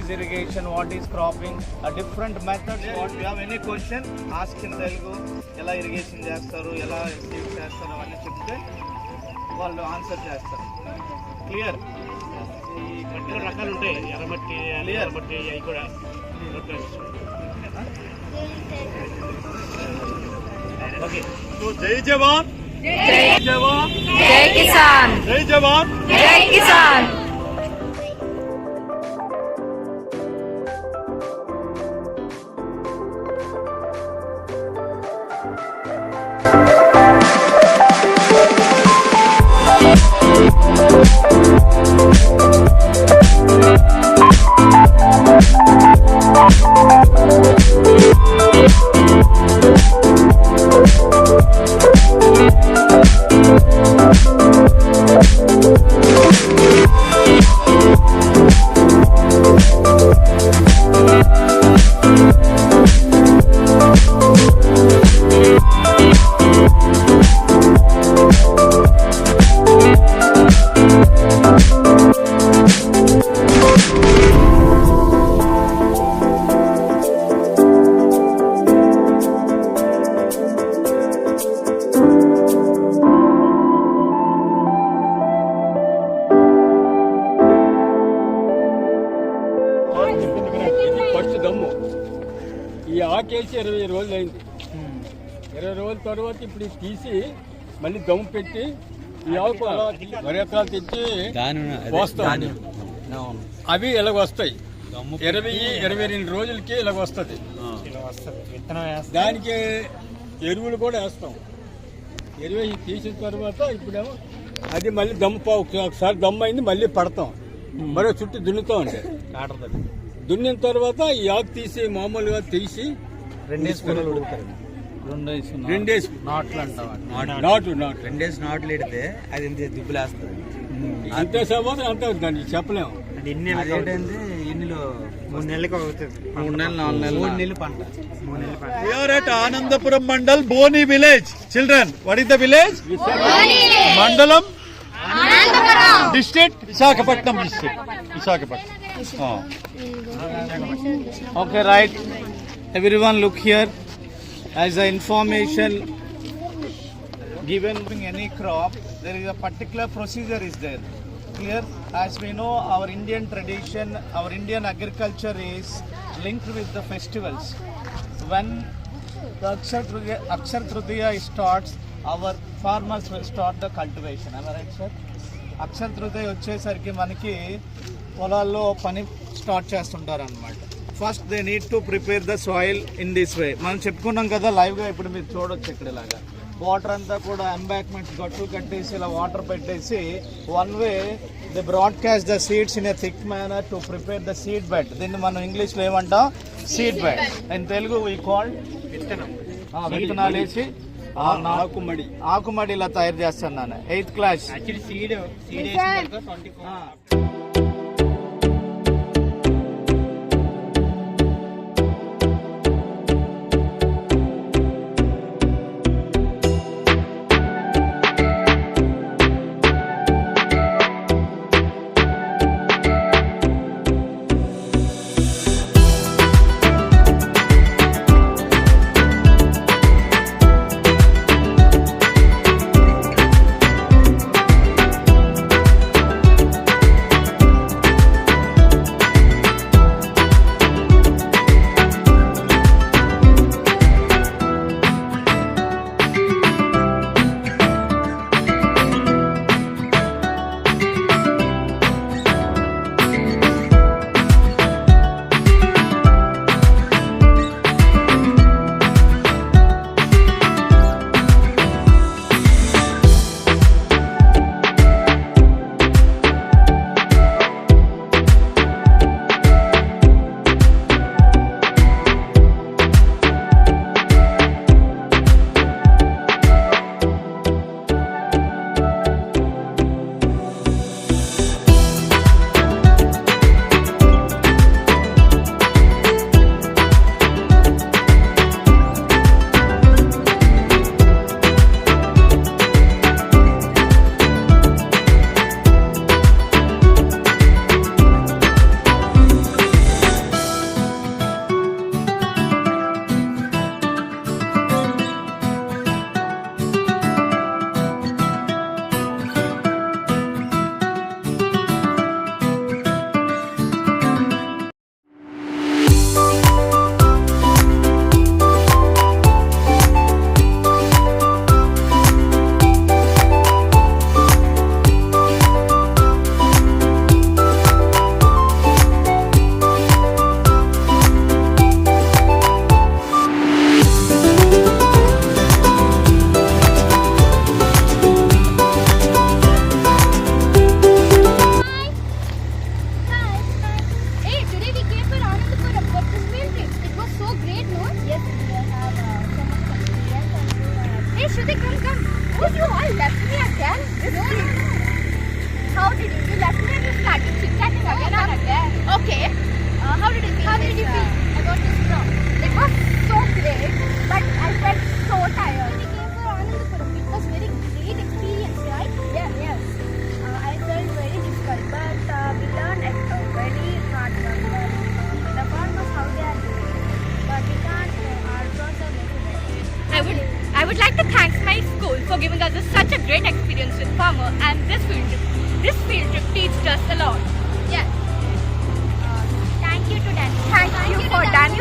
is irrigation, what is cropping, different methods. What you have any question, ask in Telugu. ఎలా irrigation చేస్తారు, ఎలా seed చేస్తారు అవన్నీ చెప్తే వాళ్ళు ఆన్సర్ చేస్తారు. క్లియర్? ఈ మట్టిలో రకాలు ఉంటాయి, ఎర్రమట్టి, ఎర్రమట్టి, అవి కూడా. ఓకే. సో జై జవాన్, జై జవాన్, జై కిసాన్, జై జవాన్, జై కిసాన్. దమ్ము ఈ ఆకేసి 20 రోజులు అయింది. 20 రోజుల తర్వాత ఇప్పుడు ఇది తీసి మళ్ళీ దమ్ము పెట్టి ఈ ఆకు వరి ఎకరాలు తెచ్చి పోస్తాం. అవి ఇలాగ వస్తాయి. 20-22 రోజులకి ఇలాగ వస్తుంది. దానికి ఎరువులు కూడా వేస్తాం. ఎరువు తీసిన తర్వాత ఇప్పుడేమో అది మళ్ళీ దమ్ము ఒకసారి దమ్ము అయింది మళ్ళీ పడతాం. మరో చుట్టూ దున్నుతాం. అంటే దున్నిన తర్వాత ఈ ఆకు తీసి మామూలుగా తీసి 2 నాట్లు ఎడితే అది ఎంత దిబ్బులేస్తుంది. అంతే సమాధానం అంతే దాన్ని చెప్పలేము. ఎన్నిలో 3 నెలలకు అవుతుంది. 3 నెలలు 4 నెలలు 3 నెలలు పంట. 3 నెలలు పంట. We are at Anandapuram Mandal, Boni village. Children, what is the village? Mandalam? Anandapuram. District? Visakhapatnam district. Visakhapatnam. Okay, right. Everyone look here. As the information given in any crop, there is a particular procedure is there. Clear? As we know, our Indian tradition, our Indian agriculture is linked with the festivals. When the Akshar Tritiya starts, our farmers will start the cultivation. Am I right, sir? Akshar Tritiya వచ్చేసరికి మనకి పొలాల్లో పని start చేస్తుంటారు అన్నమాట. First they need to prepare the soil in this way. మనం చెప్పుకున్నాం కదా లైవ్గా. ఇప్పుడు మీరు చూడొచ్చు ఇక్కడ ఇలాగా వాటర్ అంతా కూడా ఎంబాక్మెంట్స్ గట్టులు కట్టేసి ఇలా వాటర్ పెట్టేసి one way they broadcast the seeds in a thick manner to prepare the seed bed. దీన్ని మనం ఇంగ్లీష్లో ఏమంటాం? Seed bed. In Telugu we call విత్తనం. విత్తనాలు వేసి ఆకుమడి ఇలా తయారు చేస్తున్నాను. 8th class.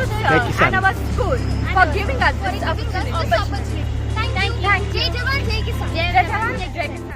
sir, and our school for giving us this opportunity. Thank you. Jai Jawan, Jai Kisan. Jai Jawan, Jai Kisan.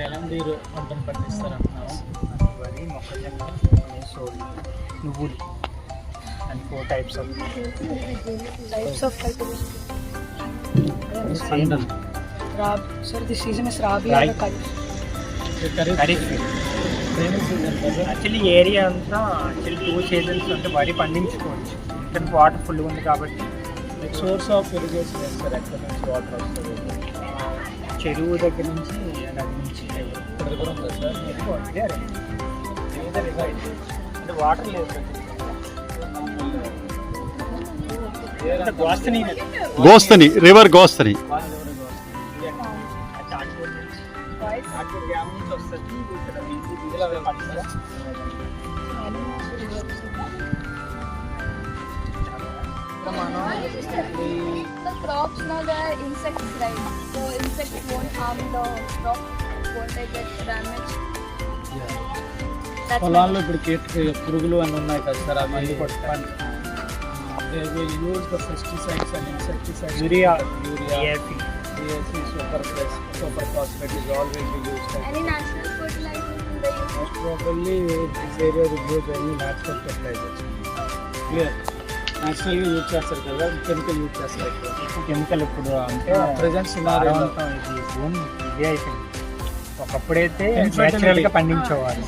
ఎలాంటి పంటను పండిస్తారంటున్నాము? వరి, మొక్కజొన్న, సోడి, నువ్వులు and 4 types of cultivation. season. Sir, this season is Rabi Right. or Kharif. Kharif actually area అంతా actually 2 seasons అంటే వరి పండించుకోవచ్చు. ఇక్కడ వాటర్ ఫుల్ ఉంది కాబట్టి సోర్స్ ఆఫ్ ఇరిగేషన్ సార్, ఎక్కడ నుంచి వాటర్ వస్తుంది? చెరువు దగ్గర నుంచి నది నుంచి ఇక్కడ కూడా ఉందా సార్? అంటే వాటర్ లేదు. గోస్తని గోస్తని, రివర్ గోస్తని. గ్రామం నుంచి వస్తుంది. ఇక్కడ The crops now there are insects, right? So insects won't harm the crop, won't they get damaged? That's పొలాల్లో ఇప్పుడు పురుగులు అని ఉన్నాయి కదా సార్, అవి మందు కొట్టుకోండి. They will use the pesticides and insecticides. Urea DAP, super phosphate is always used. any natural fertilizers in the use? Most probably this area will use only natural fertilizers. Clear? Natural use చేస్తారు కదా, chemical use చేస్తారు. Chemical ఇప్పుడు అంటే present scenario భూమి ఇదే అయిపోయింది. ఒకప్పుడైతే Infertility. నేచురల్గా పండించేవారు,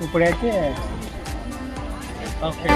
ఇప్పుడైతే ఓకే.